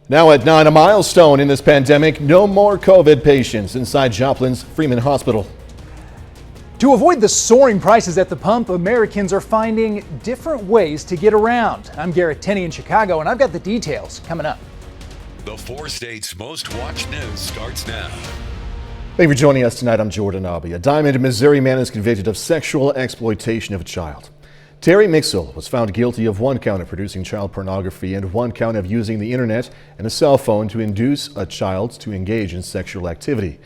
Now at 9, a milestone in this pandemic. No more COVID patients inside Joplin's Freeman Hospital. To avoid the soaring prices at the pump, Americans are finding different ways to get around. I'm Garrett Tenney in Chicago, and I've got the details coming up. The 4 states' most watched news starts now. Thank you for joining us tonight. I'm Jordan Abbey. A Diamond, Missouri man is convicted of sexual exploitation of a child. Terry Mixel was found guilty of 1 count of producing child pornography and 1 count of using the internet and a cell phone to induce a child to engage in sexual activity.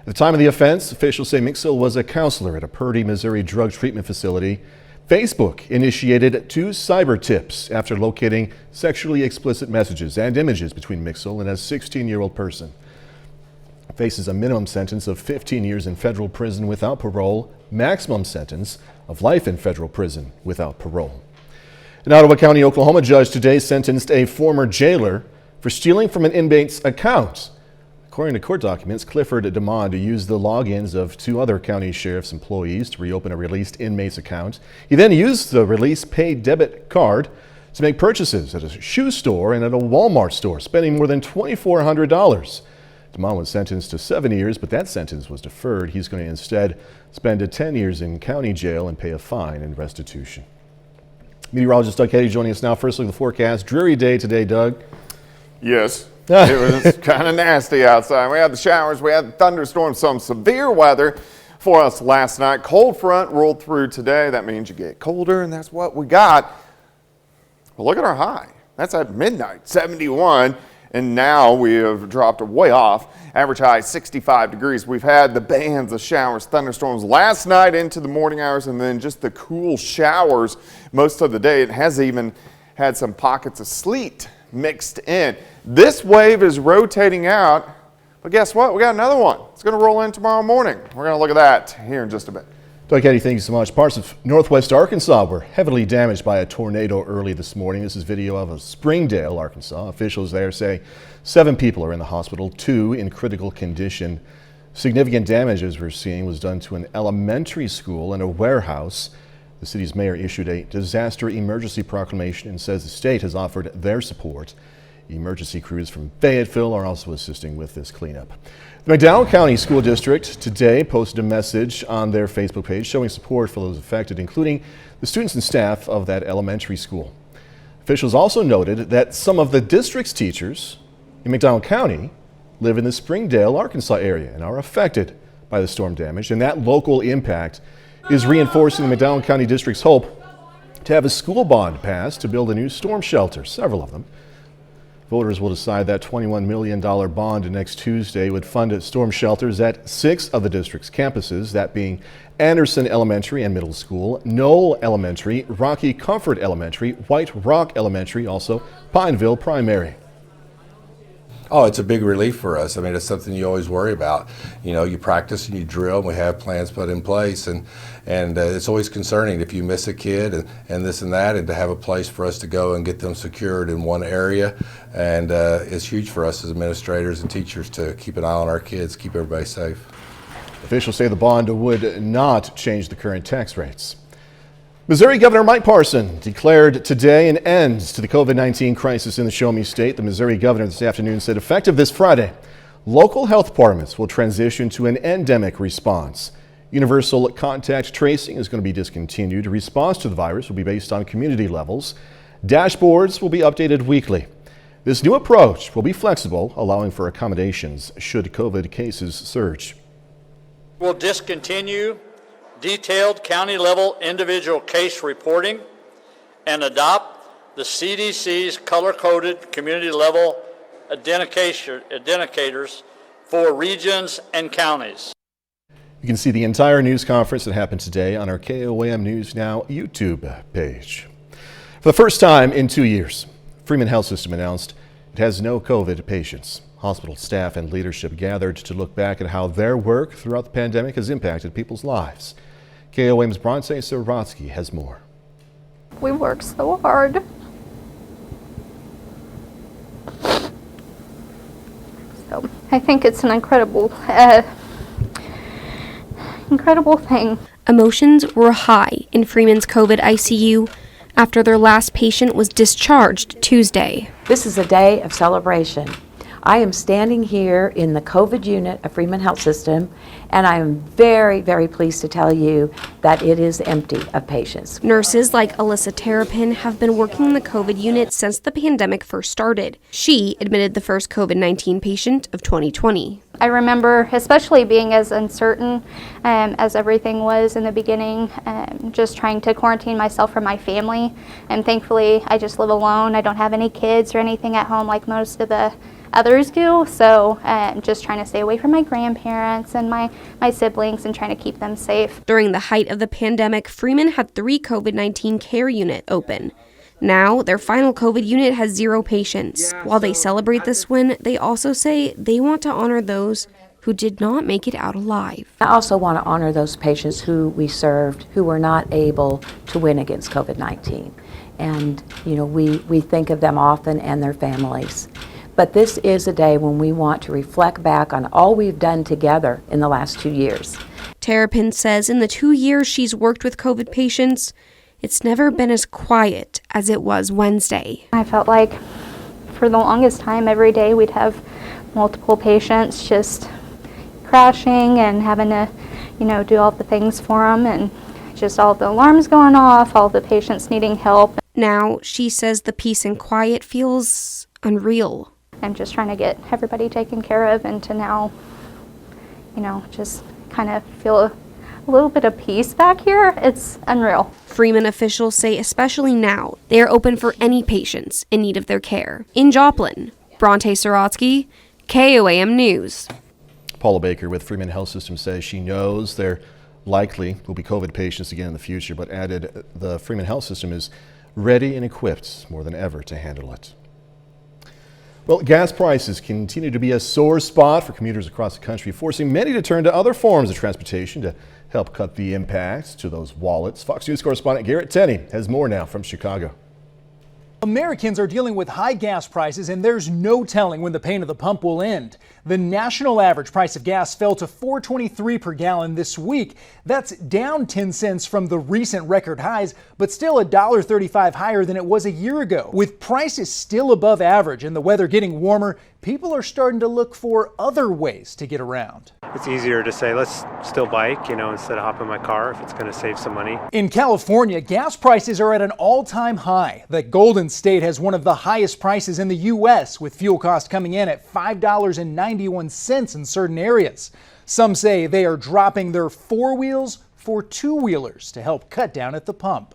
At the time of the offense, officials say Mixel was a counselor at a Purdy, Missouri drug treatment facility. Facebook initiated 2 cyber tips after locating sexually explicit messages and images between Mixel and a 16-year-old person. Faces a minimum sentence of 15 years in federal prison without parole, maximum sentence of life in federal prison without parole. An Ottawa County, Oklahoma judge today sentenced a former jailer for stealing from an inmate's account. According to court documents, Clifford demanded used the logins of 2 other county sheriff's employees to reopen a released inmate's account. He then used the released paid debit card to make purchases at a shoe store and at a Walmart store, spending more than $2,400. DeMond was sentenced to 7 years, but that sentence was deferred. He's going to instead spend 10 years in county jail and pay a fine and restitution. Meteorologist Doug Keddy joining us now. First look at the forecast. Dreary day today, Doug. Yes, it was kind of nasty outside. We had the showers, we had the thunderstorms, some severe weather for us last night. Cold front rolled through today. That means you get colder, and that's what we got. But look at our high. That's at midnight, 71. And now we have dropped way off. Average high 65 degrees. We've had the bands of showers, thunderstorms last night into the morning hours, and then just the cool showers most of the day. It has even had some pockets of sleet mixed in. This wave is rotating out, but guess what? We got another one. It's going to roll in tomorrow morning. We're going to look at that here in just a bit. Doug Keddy, thank you so much. Parts of northwest Arkansas were heavily damaged by a tornado early this morning. This is video of Springdale, Arkansas. Officials there say 7 people are in the hospital, 2 in critical condition. Significant damage, as we're seeing, was done to an elementary school and a warehouse. The city's mayor issued a disaster emergency proclamation and says the state has offered their support. Emergency crews from Fayetteville are also assisting with this cleanup. The McDowell County School District today posted a message on their Facebook page showing support for those affected, including the students and staff of that elementary school. Officials also noted that some of the district's teachers in McDowell County live in the Springdale, Arkansas area and are affected by the storm damage, and that local impact is reinforcing the McDowell County District's hope to have a school bond passed to build a new storm shelter, several of them. Voters will decide that $21 million bond next Tuesday would fund storm shelters at 6 of the district's campuses, that being Anderson Elementary and Middle School, Knoll Elementary, Rocky Comfort Elementary, White Rock Elementary, also Pineville Primary. Oh, it's a big relief for us. I mean, it's something you always worry about. You know, you practice and you drill, and we have plans put in place, and it's always concerning if you miss a kid and this and that, and to have a place for us to go and get them secured in one area. And it's huge for us as administrators and teachers to keep an eye on our kids, keep everybody safe. Officials say the bond would not change the current tax rates. Missouri Governor Mike Parson declared today an end to the COVID-19 crisis in the Show Me State. The Missouri governor this afternoon said effective this Friday, local health departments will transition to an endemic response. Universal contact tracing is going to be discontinued. A response to the virus will be based on community levels. Dashboards will be updated weekly. This new approach will be flexible, allowing for accommodations should COVID cases surge. We'll discontinue detailed county-level individual case reporting and adopt the CDC's color-coded community-level identifiers for regions and counties. You can see the entire news conference that happened today on our KOAM News Now YouTube page. For the first time in 2 years, Freeman Health System announced it has no COVID patients. Hospital staff and leadership gathered to look back at how their work throughout the pandemic has impacted people's lives. KOAM's Bronte Sorotsky has more. We work so hard. So I think it's an incredible thing. Emotions were high in Freeman's COVID ICU after their last patient was discharged Tuesday. This is a day of celebration. I am standing here in the COVID unit of Freeman Health System, and I am very, very pleased to tell you that it is empty of patients. Nurses like Alyssa Terrapin have been working in the COVID unit since the pandemic first started. She admitted the first COVID-19 patient of 2020. I remember especially being as uncertain as everything was in the beginning, just trying to quarantine myself from my family. And thankfully, I just live alone. I don't have any kids or anything at home like most of the others do. So just trying to stay away from my grandparents and my siblings and trying to keep them safe. During the height of the pandemic, Freeman had 3 COVID-19 care units open. Now, their final COVID unit has 0 patients. While they celebrate this win, they also say they want to honor those who did not make it out alive. I also want to honor those patients who we served who were not able to win against COVID-19. And, you know, we think of them often and their families. But this is a day when we want to reflect back on all we've done together in the last 2 years. Terrapin says in the 2 years she's worked with COVID patients, it's never been as quiet as it was Wednesday. I felt like for the longest time, every day we'd have multiple patients just crashing and having to, do all the things for them, and just all the alarms going off, all the patients needing help. Now, she says the peace and quiet feels unreal. I'm just trying to get everybody taken care of, and to now, just kind of feel a little bit of peace back here. It's unreal. Freeman officials say especially now, they are open for any patients in need of their care. In Joplin, Bronte Sorotsky, KOAM News. Paula Baker with Freeman Health System says she knows there likely will be COVID patients again in the future, but added the Freeman Health System is ready and equipped more than ever to handle it. Well, gas prices continue to be a sore spot for commuters across the country, forcing many to turn to other forms of transportation to help cut the impact to those wallets. Fox News correspondent Garrett Tenney has more now from Chicago. Americans are dealing with high gas prices, and there's no telling when the pain of the pump will end. The national average price of gas fell to $4.23 per gallon this week. That's down 10 cents from the recent record highs, but still $1.35 higher than it was a year ago. With prices still above average and the weather getting warmer, people are starting to look for other ways to get around. It's easier to say, let's still bike, instead of hop in my car if it's going to save some money. In California, gas prices are at an all-time high. The Golden State has one of the highest prices in the U.S., with fuel costs coming in at $5.91 in certain areas. Some say they are dropping their 4-wheels for 2-wheelers to help cut down at the pump.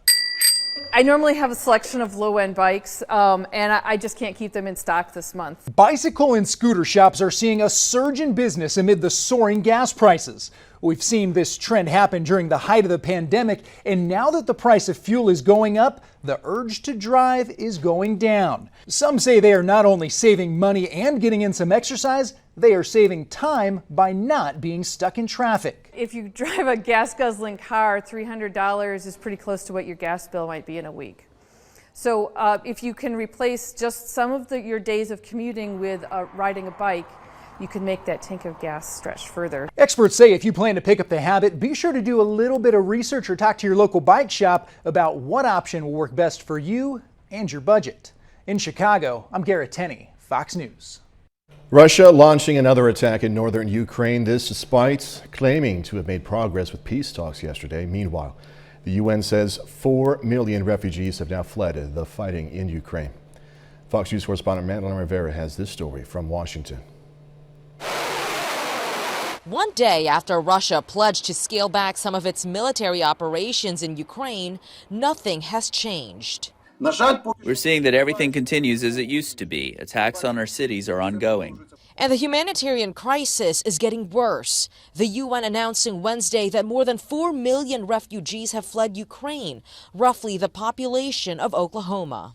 I normally have a selection of low-end bikes, and I just can't keep them in stock this month. Bicycle and scooter shops are seeing a surge in business amid the soaring gas prices. We've seen this trend happen during the height of the pandemic, and now that the price of fuel is going up, the urge to drive is going down. Some say they are not only saving money and getting in some exercise, they are saving time by not being stuck in traffic. If you drive a gas-guzzling car, $300 is pretty close to what your gas bill might be in a week. So if you can replace just some of your days of commuting with riding a bike, you can make that tank of gas stretch further. Experts say if you plan to pick up the habit, be sure to do a little bit of research or talk to your local bike shop about what option will work best for you and your budget. In Chicago, I'm Garrett Tenney, Fox News. Russia launching another attack in northern Ukraine, this despite claiming to have made progress with peace talks yesterday. Meanwhile, the UN says 4 million refugees have now fled the fighting in Ukraine. Fox News correspondent Madeline Rivera has this story from Washington. One day after Russia pledged to scale back some of its military operations in Ukraine, nothing has changed. We're seeing that everything continues as it used to be. Attacks on our cities are ongoing. And the humanitarian crisis is getting worse. The UN announcing Wednesday that more than 4 million refugees have fled Ukraine, roughly the population of Oklahoma.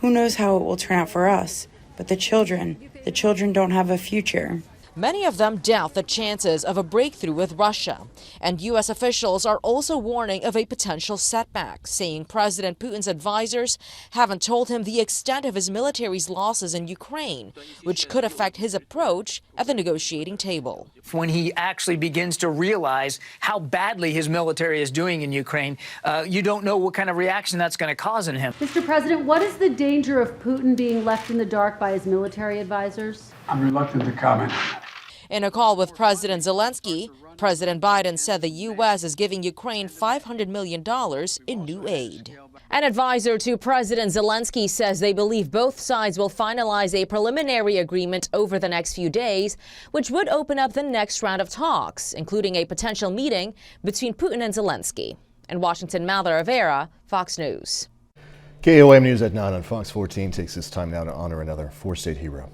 Who knows how it will turn out for us, but the children don't have a future. Many of them doubt the chances of a breakthrough with Russia. And U.S. officials are also warning of a potential setback, saying President Putin's advisors haven't told him the extent of his military's losses in Ukraine, which could affect his approach at the negotiating table. When he actually begins to realize how badly his military is doing in Ukraine, you don't know what kind of reaction that's going to cause in him. Mr. President, what is the danger of Putin being left in the dark by his military advisors? I'm reluctant to comment. In a call with President Zelensky, President Biden said the U.S. is giving Ukraine $500 million in new aid. An advisor to President Zelensky says they believe both sides will finalize a preliminary agreement over the next few days, which would open up the next round of talks, including a potential meeting between Putin and Zelensky. In Washington, Mallory Rivera, Fox News. KOM News at 9 on Fox 14 takes this time now to honor another four-state hero.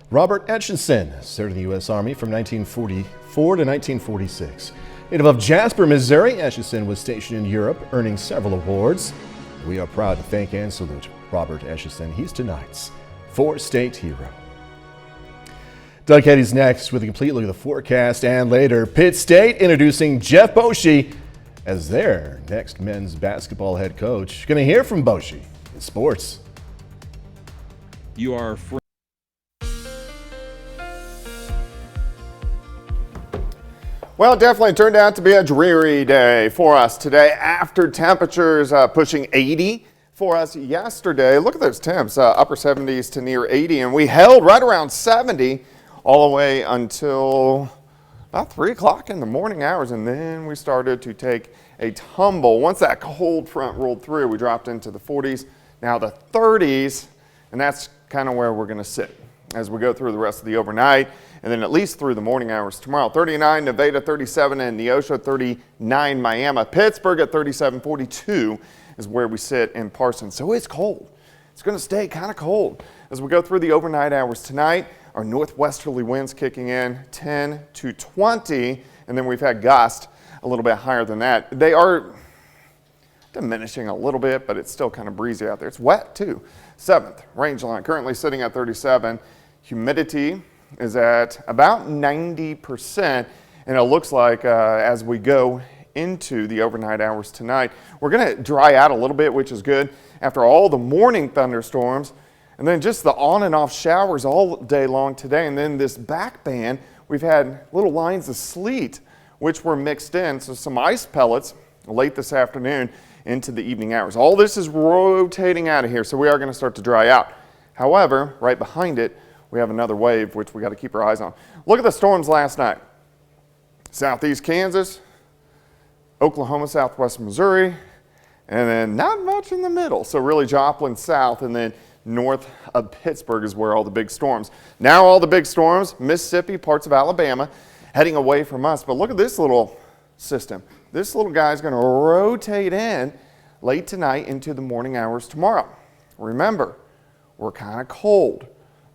Robert Etchison served in the U.S. Army from 1944 to 1946. Native of Jasper, Missouri, Etchison was stationed in Europe, earning several awards. We are proud to thank and salute Robert Etchison. He's tonight's four-state hero. Doug Heddy's next with a complete look at the forecast, and later, Pitt State introducing Jeff Boschee as their next men's basketball head coach. Going to hear from Boschee in sports. You are free. Well, it definitely turned out to be a dreary day for us today after temperatures pushing 80 for us yesterday. Look at those temps, upper 70s to near 80, and we held right around 70 all the way until about 3 o'clock in the morning hours, and then we started to take a tumble. Once that cold front rolled through, we dropped into the 40s, now the 30s, and that's kind of where we're going to sit as we go through the rest of the overnight, and then at least through the morning hours tomorrow. 39 Nevada, 37 in Neosho, 39 Miami. Pittsburgh at 37, 42 is where we sit in Parsons. So it's cold. It's going to stay kind of cold as we go through the overnight hours tonight. Our northwesterly winds kicking in 10 to 20, and then we've had gusts a little bit higher than that. They are diminishing a little bit, but it's still kind of breezy out there. It's wet too. 7th range line currently sitting at 37. Humidity is at about 90%, and it looks like as we go into the overnight hours tonight, we're going to dry out a little bit, which is good after all the morning thunderstorms, and then just the on and off showers all day long today. And then this back band, we've had little lines of sleet which were mixed in, so some ice pellets late this afternoon into the evening hours. All this is rotating out of here, so we are going to start to dry out. However, right behind it, we have another wave, which we got to keep our eyes on. Look at the storms last night. Southeast Kansas, Oklahoma, southwest Missouri, and then not much in the middle. So really Joplin south, and then north of Pittsburgh is where all the big storms. Now all the big storms, Mississippi, parts of Alabama, heading away from us. But look at this little system. This little guy is going to rotate in late tonight into the morning hours tomorrow. Remember, we're kind of cold.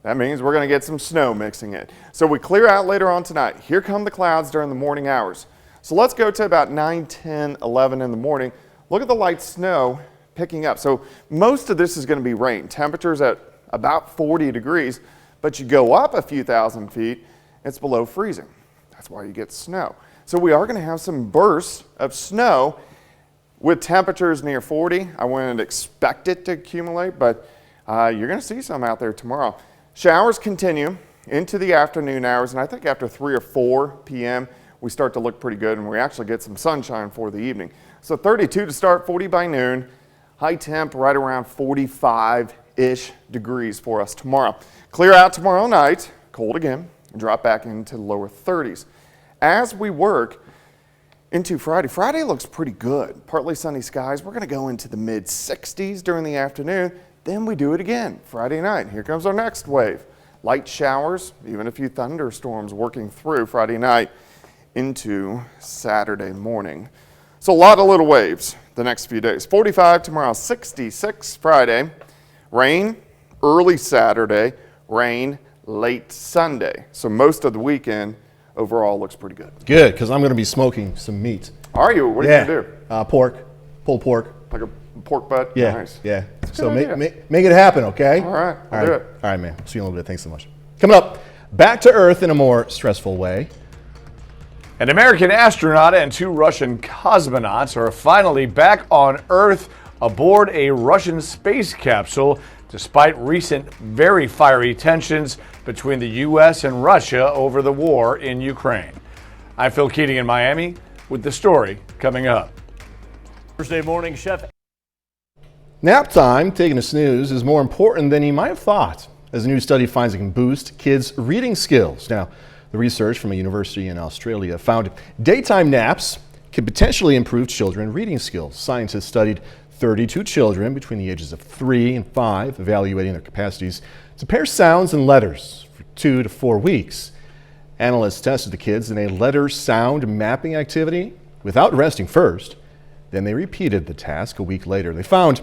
That means we're going to get some snow mixing in. So we clear out later on tonight. Here come the clouds during the morning hours. So let's go to about 9, 10, 11 in the morning. Look at the light snow picking up. So most of this is going to be rain. Temperatures at about 40 degrees, but you go up a few thousand feet, it's below freezing. That's why you get snow. So we are going to have some bursts of snow with temperatures near 40. I wouldn't expect it to accumulate, but you're going to see some out there tomorrow. Showers continue into the afternoon hours, and I think after 3 or 4 p.m. we start to look pretty good, and we actually get some sunshine for the evening. So 32 to start, 40 by noon. High temp right around 45-ish degrees for us tomorrow. Clear out tomorrow night, cold again, and drop back into the lower 30s. As we work into Friday, Friday looks pretty good. Partly sunny skies. We're going to go into the mid-60s during the afternoon. Then we do it again Friday night. Here comes our next wave. Light showers, even a few thunderstorms working through Friday night into Saturday morning. So a lot of little waves the next few days. 45 tomorrow, 66 Friday. Rain early Saturday, rain late Sunday. So most of the weekend overall looks pretty good. Good, because I'm going to be smoking some meat. Are you? What are you going to do? Pork, pulled pork. Like a pork butt? Yeah, nice. yeah. So make it happen, okay? All right, I'll do it. All right, man. See you in a little bit. Thanks so much. Coming up, back to Earth in a more stressful way. An American astronaut and 2 Russian cosmonauts are finally back on Earth aboard a Russian space capsule, despite recent very fiery tensions between the U.S. and Russia over the war in Ukraine. I'm Phil Keating in Miami with the story coming up. Thursday morning, Chef. Nap time, taking a snooze, is more important than you might have thought, as a new study finds it can boost kids' reading skills. Now, the research from a university in Australia found daytime naps can potentially improve children's reading skills. Scientists studied 32 children between the ages of 3 and 5, evaluating their capacities to pair sounds and letters for 2 to 4 weeks. Analysts tested the kids in a letter-sound mapping activity without resting first. Then they repeated the task a week later. They found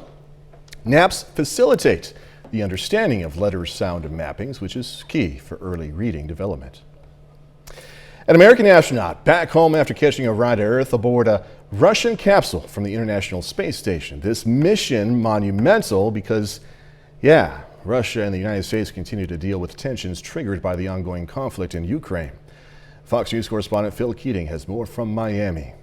naps facilitate the understanding of letter-sound mappings, which is key for early reading development. An American astronaut back home after catching a ride to Earth aboard a Russian capsule from the International Space Station. This mission monumental because, Russia and the United States continue to deal with tensions triggered by the ongoing conflict in Ukraine. Fox News correspondent Phil Keating has more from Miami.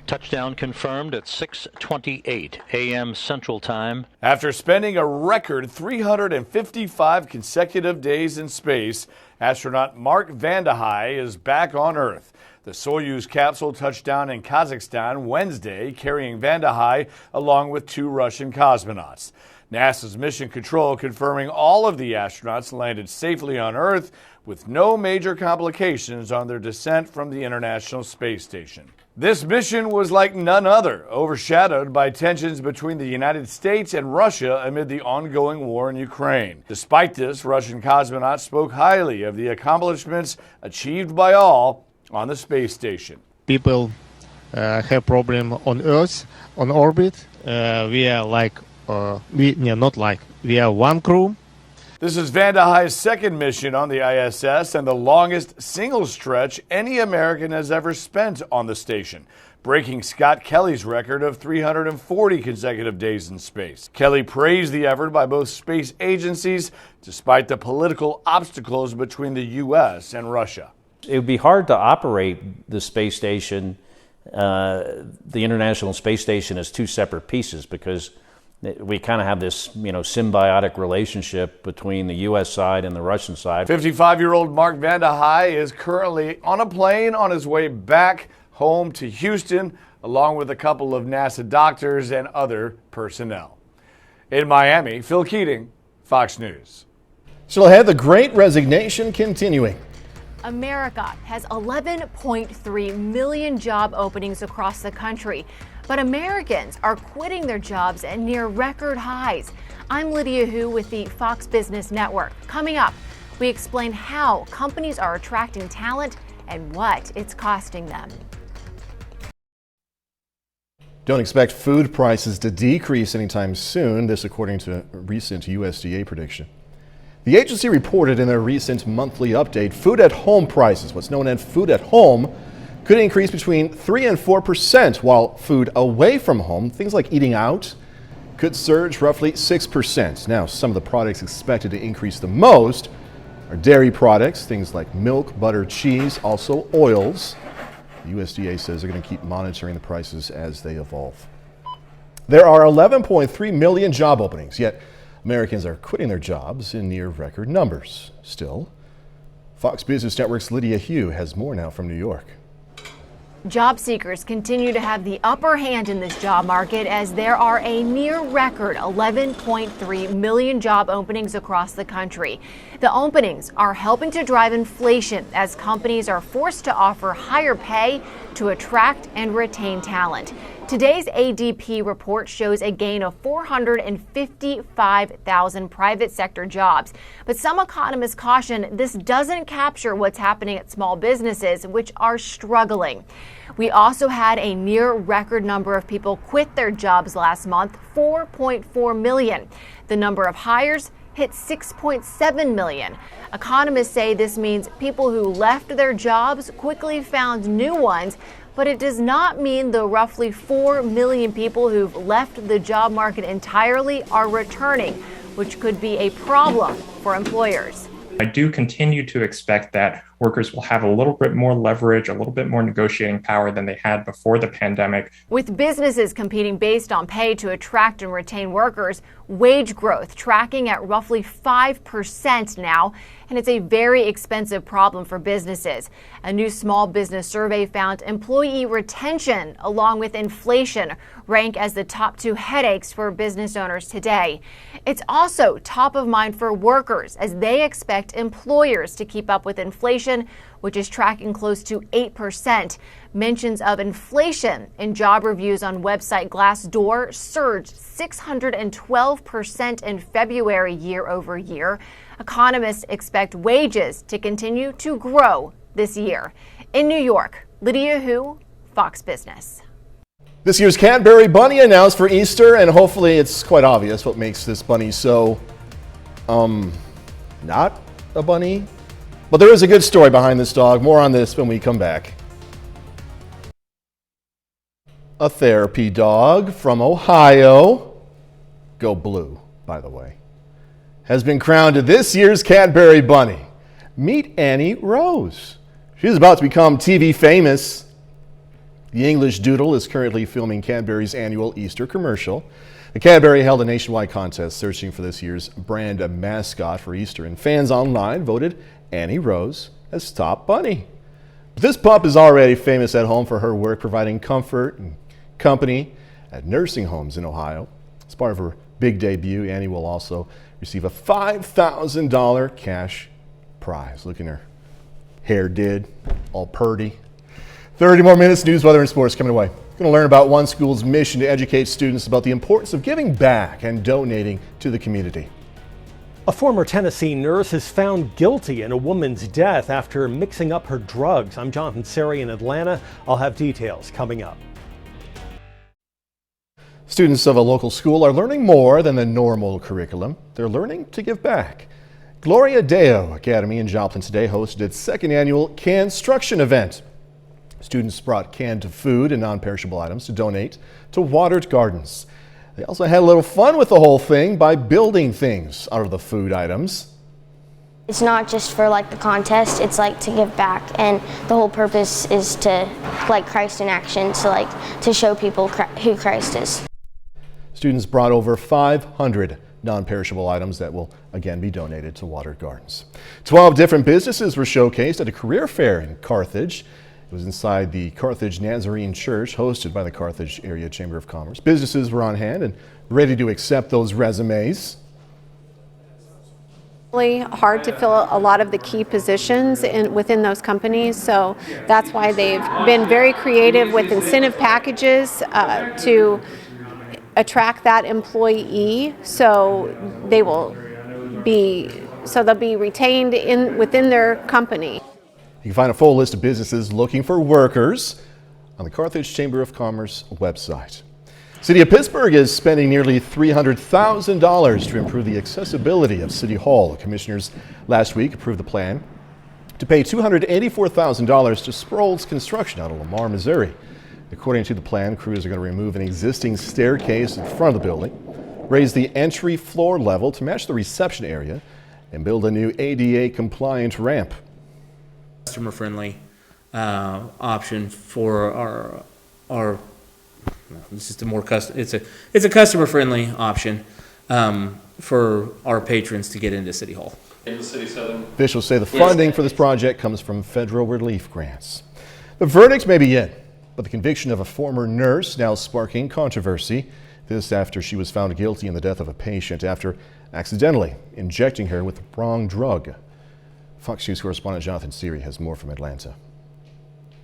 Touchdown confirmed at 6:28 a.m. Central Time. After spending a record 355 consecutive days in space, astronaut Mark Vande Hei is back on Earth. The Soyuz capsule touched down in Kazakhstan Wednesday, carrying Vande Hei along with 2 Russian cosmonauts. NASA's Mission Control confirming all of the astronauts landed safely on Earth with no major complications on their descent from the International Space Station. This mission was like none other, overshadowed by tensions between the United States and Russia amid the ongoing war in Ukraine. Despite this, Russian cosmonauts spoke highly of the accomplishments achieved by all on the space station. People have problem on Earth, on orbit. We are we are one crew. This is Vande Hei's second mission on the ISS and the longest single stretch any American has ever spent on the station, breaking Scott Kelly's record of 340 consecutive days in space. Kelly praised the effort by both space agencies, despite the political obstacles between the U.S. and Russia. It would be hard to operate the space station, the International Space Station, as 2 separate pieces, because we kind of have this, symbiotic relationship between the U.S. side and the Russian side. 55-year-old Mark Vande Hei is currently on a plane on his way back home to Houston, along with a couple of NASA doctors and other personnel. In Miami, Phil Keating, Fox News. Still ahead, the Great Resignation continuing. America has 11.3 million job openings across the country, but Americans are quitting their jobs at near record highs. I'm Lydia Hu with the Fox Business Network. Coming up, we explain how companies are attracting talent and what it's costing them. Don't expect food prices to decrease anytime soon, this according to a recent USDA prediction. The agency reported in their recent monthly update, food at home prices, what's known as food at home, could increase between 3 and 4%, while food away from home, things like eating out, could surge roughly 6%. Now, some of the products expected to increase the most are dairy products, things like milk, butter, cheese, also oils. The USDA says they're going to keep monitoring the prices as they evolve. There are 11.3 million job openings, yet Americans are quitting their jobs in near record numbers. Still, Fox Business Network's Lydia Hu has more now from New York. Job seekers continue to have the upper hand in this job market as there are a near record 11.3 million job openings across the country. The openings are helping to drive inflation as companies are forced to offer higher pay to attract and retain talent. Today's ADP report shows a gain of 455,000 private sector jobs. But some economists caution this doesn't capture what's happening at small businesses, which are struggling. We also had a near record number of people quit their jobs last month, 4.4 million. The number of hires hit 6.7 million. Economists say this means people who left their jobs quickly found new ones, but it does not mean the roughly 4 million people who've left the job market entirely are returning, which could be a problem for employers. I do continue to expect that workers will have a little bit more leverage, a little bit more negotiating power than they had before the pandemic. With businesses competing based on pay to attract and retain workers, wage growth tracking at roughly 5% now, and it's a very expensive problem for businesses. A new small business survey found employee retention, along with inflation, rank as the top two headaches for business owners today. It's also top of mind for workers as they expect employers to keep up with inflation, which is tracking close to 8%. Mentions of inflation in job reviews on website Glassdoor surged 612% in February year over year. Economists expect wages to continue to grow this year. In New York, Lydia Hu, Fox Business. This year's Cadbury bunny announced for Easter, and hopefully it's quite obvious what makes this bunny so, not a bunny. But there is a good story behind this dog. More on this when we come back. A therapy dog from Ohio, go blue, by the way, has been crowned this year's Cadbury bunny. Meet Annie Rose. She's about to become TV famous. The English Doodle is currently filming Cadbury's annual Easter commercial. The Cadbury held a nationwide contest searching for this year's brand mascot for Easter, and fans online voted Annie Rose as top bunny. But this pup is already famous at home for her work providing comfort and company at nursing homes in Ohio. As part of her big debut, Annie will also receive a $5,000 cash prize. Look at her hair did, all purdy. 30 more minutes, news, weather, and sports coming away. Going to learn about one school's mission to educate students about the importance of giving back and donating to the community. A former Tennessee nurse is found guilty in a woman's death after mixing up her drugs. I'm Jonathan Seri in Atlanta. I'll have details coming up. Students of a local school are learning more than the normal curriculum. They're learning to give back. Gloria Deo Academy in Joplin today hosted its second annual Construction event. Students brought canned food and non-perishable items to donate to watered gardens. They also had a little fun with the whole thing by building things out of the food items. It's not just for like the contest, it's like to give back, and the whole purpose is to like Christ in action, to show people who Christ is. Students brought over 500 non-perishable items that will again be donated to watered gardens. 12 different businesses were showcased at a career fair in Carthage. It was inside the Carthage Nazarene Church, hosted by the Carthage Area Chamber of Commerce. Businesses were on hand and ready to accept those resumes. Really hard to fill a lot of the key positions within those companies, so that's why they've been very creative with incentive packages to attract that employee, so they'll be retained within their company. You can find a full list of businesses looking for workers on the Carthage Chamber of Commerce website. City of Pittsburgh is spending nearly $300,000 to improve the accessibility of City Hall. The commissioners last week approved the plan to pay $284,000 to Sproul's Construction out of Lamar, Missouri. According to the plan, crews are going to remove an existing staircase in front of the building, raise the entry floor level to match the reception area, and build a new ADA compliant ramp. Customer-friendly option for our it's just a more it's a customer-friendly option for our patrons to get into City Hall. Officials say the funding for this project comes from federal relief grants. The verdict may be in, but the conviction of a former nurse now sparking controversy. This after she was found guilty in the death of a patient after accidentally injecting her with the wrong drug. Fox News correspondent Jonathan Seri has more from Atlanta.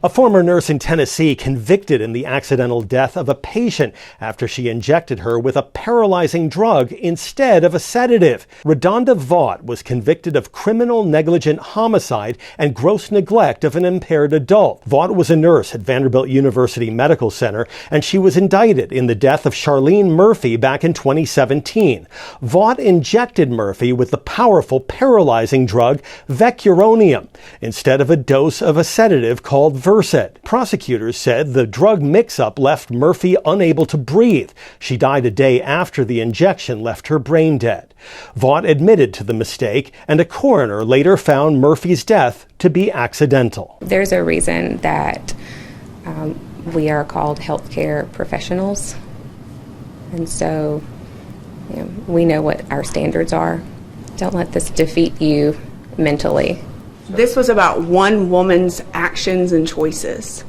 A former nurse in Tennessee convicted in the accidental death of a patient after she injected her with a paralyzing drug instead of a sedative. Redonda Vaught was convicted of criminal negligent homicide and gross neglect of an impaired adult. Vaught was a nurse at Vanderbilt University Medical Center, and she was indicted in the death of Charlene Murphy back in 2017. Vaught injected Murphy with the powerful paralyzing drug Vecuronium instead of a dose of a sedative called reverse it. Prosecutors said the drug mix-up left Murphy unable to breathe. She died a day after the injection left her brain dead. Vaught admitted to the mistake, and a coroner later found Murphy's death to be accidental. There's a reason that we are called healthcare professionals, and so we know what our standards are. Don't let this defeat you mentally. This was about one woman's actions and choices,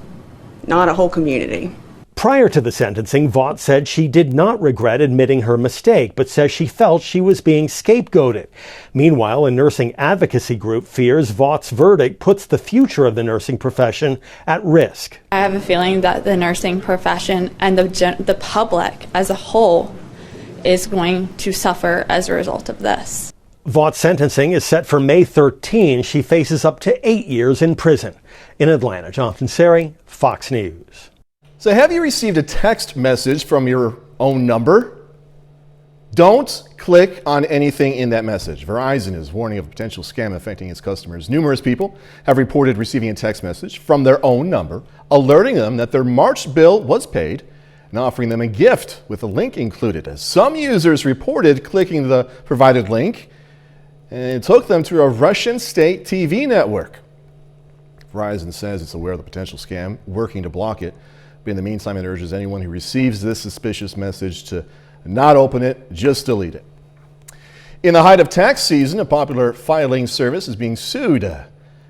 not a whole community. Prior to the sentencing, Vaught said she did not regret admitting her mistake, but says she felt she was being scapegoated. Meanwhile, a nursing advocacy group fears Vaught's verdict puts the future of the nursing profession at risk. I have a feeling that the nursing profession and the public as a whole is going to suffer as a result of this. Vaught's sentencing is set for May 13. She faces up to 8 years in prison. In Atlanta, Jonathan Seri, Fox News. So have you received a text message from your own number? Don't click on anything in that message. Verizon is warning of a potential scam affecting its customers. Numerous people have reported receiving a text message from their own number, alerting them that their March bill was paid and offering them a gift with a link included. As some users reported clicking the provided link, and it took them to a Russian state TV network. Verizon says it's aware of the potential scam, working to block it. But in the meantime, it urges anyone who receives this suspicious message to not open it, just delete it. In the height of tax season, a popular filing service is being sued.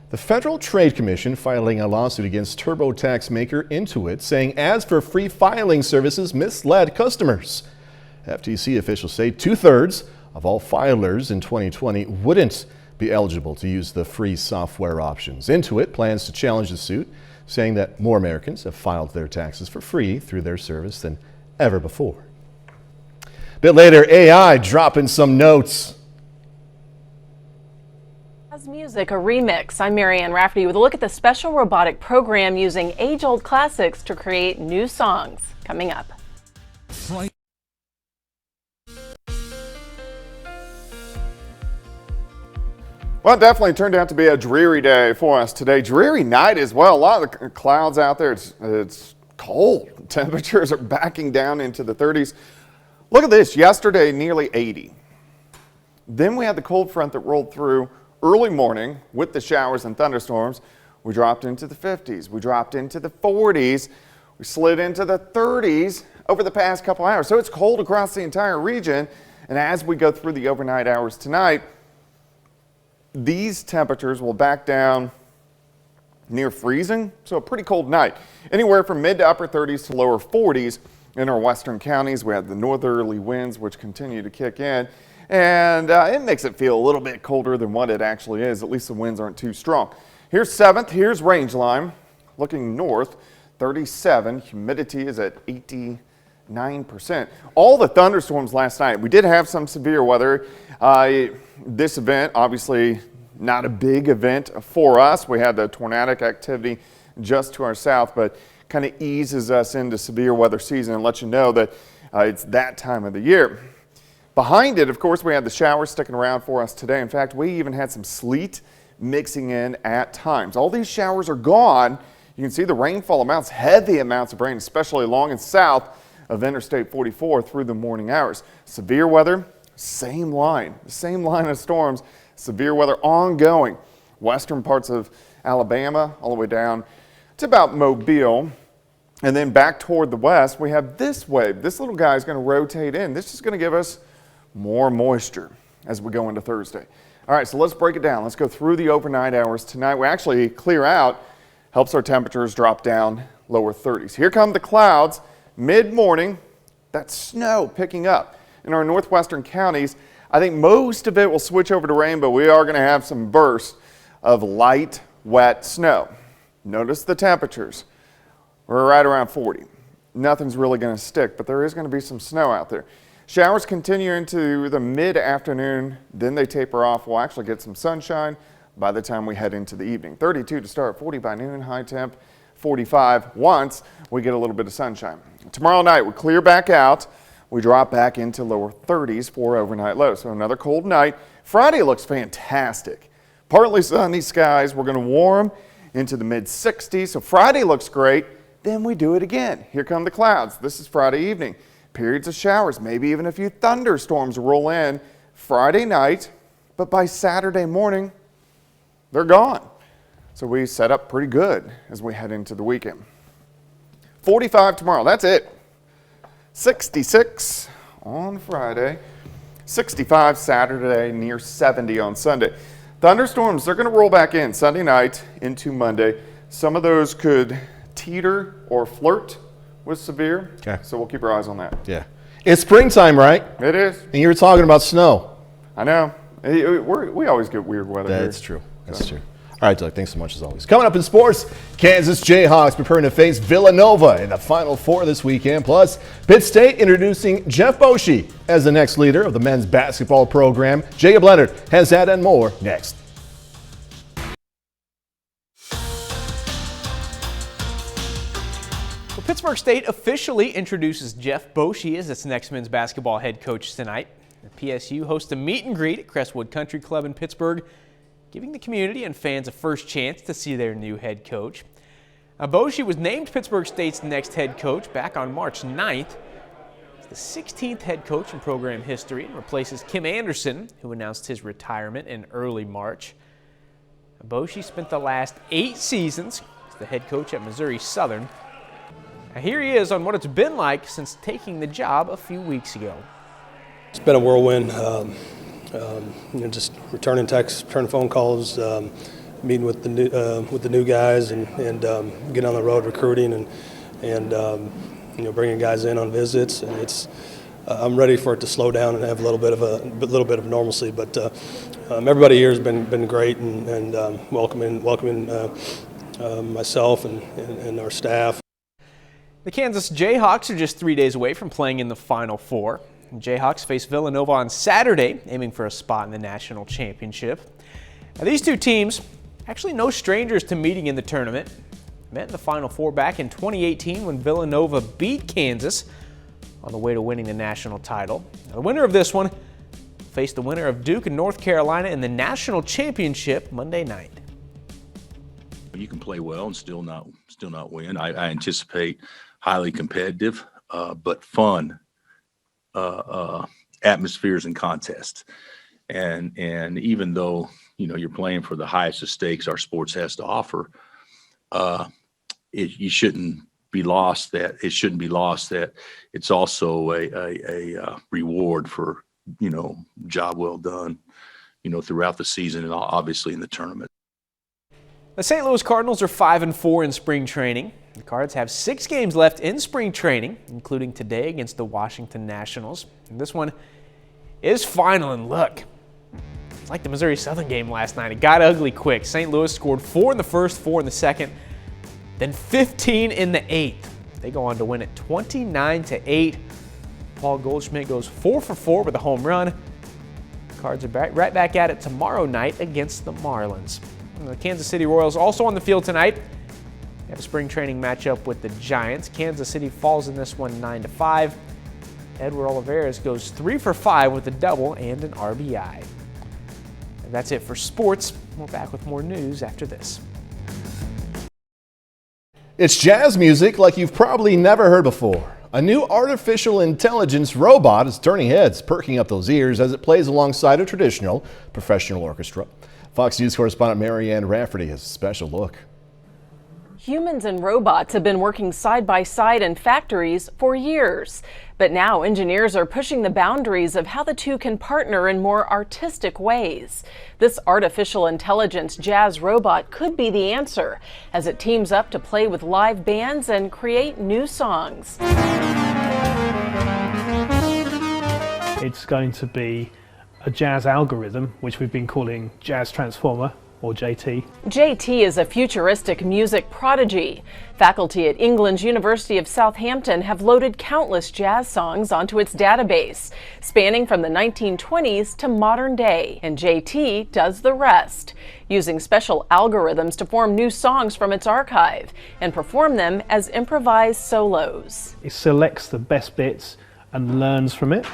The Federal Trade Commission filing a lawsuit against TurboTax maker Intuit, saying ads for free filing services misled customers. FTC officials say 2/3 of all filers in 2020 wouldn't be eligible to use the free software options. Intuit plans to challenge the suit, saying that more Americans have filed their taxes for free through their service than ever before. A bit later, AI dropping some notes. As music, a remix. I'm Marianne Rafferty with a look at the special robotic program using age-old classics to create new songs. Coming up. Well, it definitely turned out to be a dreary day for us today. Dreary night as well. A lot of the clouds out there. It's cold. Temperatures are backing down into the 30s. Look at this. Yesterday, nearly 80. Then we had the cold front that rolled through early morning with the showers and thunderstorms. We dropped into the 50s. We dropped into the 40s. We slid into the 30s over the past couple hours. So it's cold across the entire region. And as we go through the overnight hours tonight, these temperatures will back down near freezing, so a pretty cold night. Anywhere from mid to upper 30s to lower 40s in our western counties. We have the northerly winds, which continue to kick in, and it makes it feel a little bit colder than what it actually is. At least the winds aren't too strong. Here's 7th. Here's range line. Looking north, 37. Humidity is at 89%. All the thunderstorms last night, we did have some severe weather. This event, obviously not a big event for us. We had the tornadic activity just to our south, but kind of eases us into severe weather season and lets you know that it's that time of the year. Behind it, of course, we had the showers sticking around for us today. In fact, we even had some sleet mixing in at times. All these showers are gone. You can see the rainfall amounts, heavy amounts of rain, especially along and south of Interstate 44 through the morning hours. Severe weather, same line of storms, severe weather ongoing. Western parts of Alabama all the way down to about Mobile. And then back toward the west, we have this wave. This little guy is going to rotate in. This is going to give us more moisture as we go into Thursday. All right, so let's break it down. Let's go through the overnight hours tonight. We actually clear out, helps our temperatures drop down lower 30s. Here come the clouds mid-morning. That snow picking up in our northwestern counties. I think most of it will switch over to rain, but we are going to have some bursts of light, wet snow. Notice the temperatures. We're right around 40. Nothing's really going to stick, but there is going to be some snow out there. Showers continue into the mid-afternoon, then they taper off. We'll actually get some sunshine by the time we head into the evening. 32 to start, 40 by noon, high temp, 45 once we get a little bit of sunshine. Tomorrow night, we clear back out. We drop back into lower 30s for overnight lows. So another cold night. Friday looks fantastic. Partly sunny skies. We're going to warm into the mid-60s. So Friday looks great. Then we do it again. Here come the clouds. This is Friday evening. Periods of showers, maybe even a few thunderstorms roll in Friday night, but by Saturday morning, they're gone. So we set up pretty good as we head into the weekend. 45 tomorrow, that's it. 66 on Friday, 65 Saturday, near 70 on Sunday. Thunderstorms, they're going to roll back in Sunday night into Monday. Some of those could teeter or flirt with severe, so we'll keep our eyes on that. Yeah. It's springtime, right? It is. And you were talking about snow. I know. We always get weird weather here. That's true. That's true. All right, Doug, thanks so much as always. Coming up in sports, Kansas Jayhawks preparing to face Villanova in the Final Four this weekend. Plus, Pitt State introducing Jeff Boschee as the next leader of the men's basketball program. Jacob Leonard has that and more next. Well, Pittsburgh State officially introduces Jeff Boschee as its next men's basketball head coach tonight. The PSU hosts a meet and greet at Crestwood Country Club in Pittsburgh, giving the community and fans a first chance to see their new head coach. Boschee was named Pittsburgh State's next head coach back on March 9th. He's the 16th head coach in program history and replaces Kim Anderson, who announced his retirement in early March. Boschee spent the last 8 seasons as the head coach at Missouri Southern. Now here he is on what it's been like since taking the job a few weeks ago. It's been a whirlwind. Just returning texts, returning phone calls, meeting with the new guys, and getting on the road recruiting and bringing guys in on visits. And it's I'm ready for it to slow down and have a little bit of normalcy. But everybody here has been great and welcoming myself and our staff. The Kansas Jayhawks are just 3 days away from playing in the Final Four. Jayhawks face Villanova on Saturday, aiming for a spot in the national championship. Now, these two teams, actually no strangers to meeting in the tournament, met in the Final Four back in 2018 when Villanova beat Kansas on the way to winning the national title. Now, the winner of this one faced the winner of Duke and North Carolina in the national championship Monday night. You can play well and still not win. I anticipate highly competitive, but fun atmospheres and contests. And even though you're playing for the highest of stakes our sports has to offer, it shouldn't be lost that it's also a reward for job well done throughout the season and obviously in the tournament. The St. Louis Cardinals are 5-4 in spring training. The Cards have 6 games left in spring training, including today against the Washington Nationals. And this one is final, and look, it's like the Missouri Southern game last night. It got ugly quick. St. Louis scored 4 in the first, 4 in the second, then 15 in the 8th. They go on to win it 29-8. Paul Goldschmidt goes 4 for 4 with a home run. The Cards are right back at it tomorrow night against the Marlins. And the Kansas City Royals also on the field tonight. They have a spring training matchup with the Giants. Kansas City falls in this one 9-5. Edward Olivares goes 3 for 5 with a double and an RBI. And that's it for sports. We're back with more news after this. It's jazz music like you've probably never heard before. A new artificial intelligence robot is turning heads, perking up those ears as it plays alongside a traditional professional orchestra. Fox News correspondent Marianne Rafferty has a special look. Humans and robots have been working side by side in factories for years. But now engineers are pushing the boundaries of how the two can partner in more artistic ways. This artificial intelligence jazz robot could be the answer as it teams up to play with live bands and create new songs. It's going to be a jazz algorithm, which we've been calling Jazz Transformer, or JT. JT is a futuristic music prodigy. Faculty at England's University of Southampton have loaded countless jazz songs onto its database, spanning from the 1920s to modern day, and JT does the rest, using special algorithms to form new songs from its archive and perform them as improvised solos. It selects the best bits and learns from it,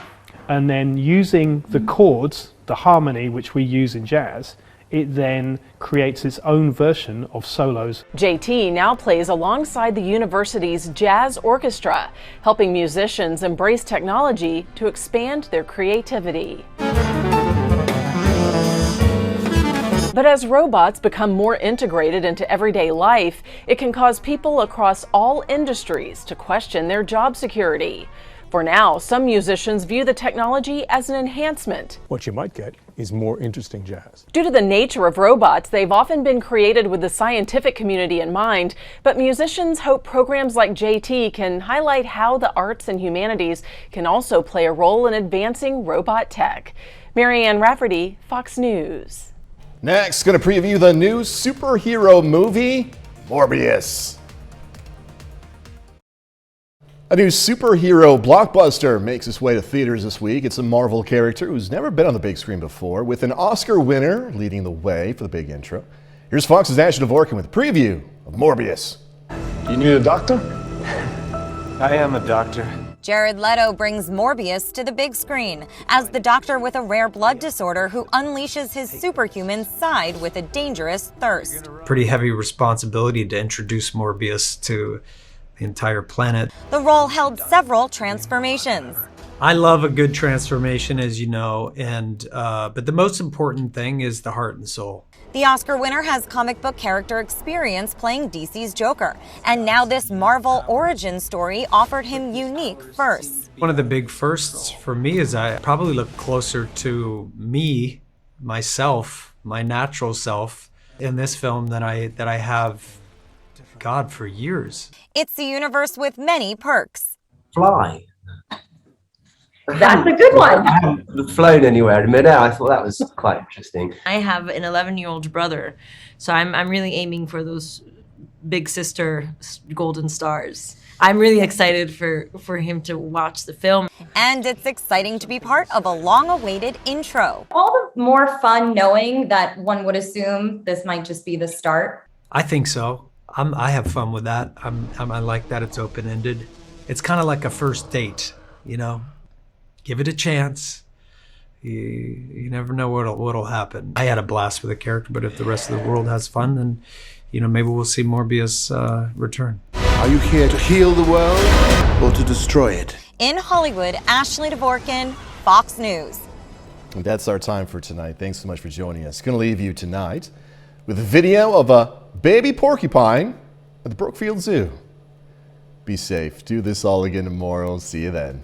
and then using the chords, the harmony which we use in jazz, it then creates its own version of solos. JT now plays alongside the university's jazz orchestra, helping musicians embrace technology to expand their creativity. But as robots become more integrated into everyday life, it can cause people across all industries to question their job security. For now, some musicians view the technology as an enhancement. What you might get is more interesting jazz. Due to the nature of robots, they've often been created with the scientific community in mind, but musicians hope programs like JT can highlight how the arts and humanities can also play a role in advancing robot tech. Marianne Rafferty, Fox News. Next, going to preview the new superhero movie, Morbius. A new superhero blockbuster makes its way to theaters this week. It's a Marvel character who's never been on the big screen before, with an Oscar winner leading the way for the big intro. Here's Fox's Ashley Dvorkin with a preview of Morbius. You need a doctor? I am a doctor. Jared Leto brings Morbius to the big screen as the doctor with a rare blood disorder who unleashes his superhuman side with a dangerous thirst. Pretty heavy responsibility to introduce Morbius to the entire planet. The role held several transformations. I love a good transformation, as you know, and but the most important thing is the heart and soul. The Oscar winner has comic book character experience playing DC's Joker, and now this Marvel origin story offered him unique firsts. One of the big firsts for me is I probably look closer to me, myself, my natural self in this film than I have, God, for years. It's a universe with many perks. Fly. That's a good one. I haven't flown anywhere in midair. I thought that was quite interesting. I have an 11-year-old brother, so I'm really aiming for those big sister golden stars. I'm really excited for him to watch the film. And it's exciting to be part of a long-awaited intro. All the more fun knowing that one would assume this might just be the start. I think so. I have fun with that. I like that it's open-ended. It's kind of like a first date, you know? Give it a chance. You never know what'll happen. I had a blast with the character, but if the rest of the world has fun, then maybe we'll see Morbius return. Are you here to heal the world or to destroy it? In Hollywood, Ashley Dvorkin, Fox News. And that's our time for tonight. Thanks so much for joining us. Going to leave you tonight with a video of a baby porcupine at the Brookfield Zoo. Be safe. Do this all again tomorrow. See you then.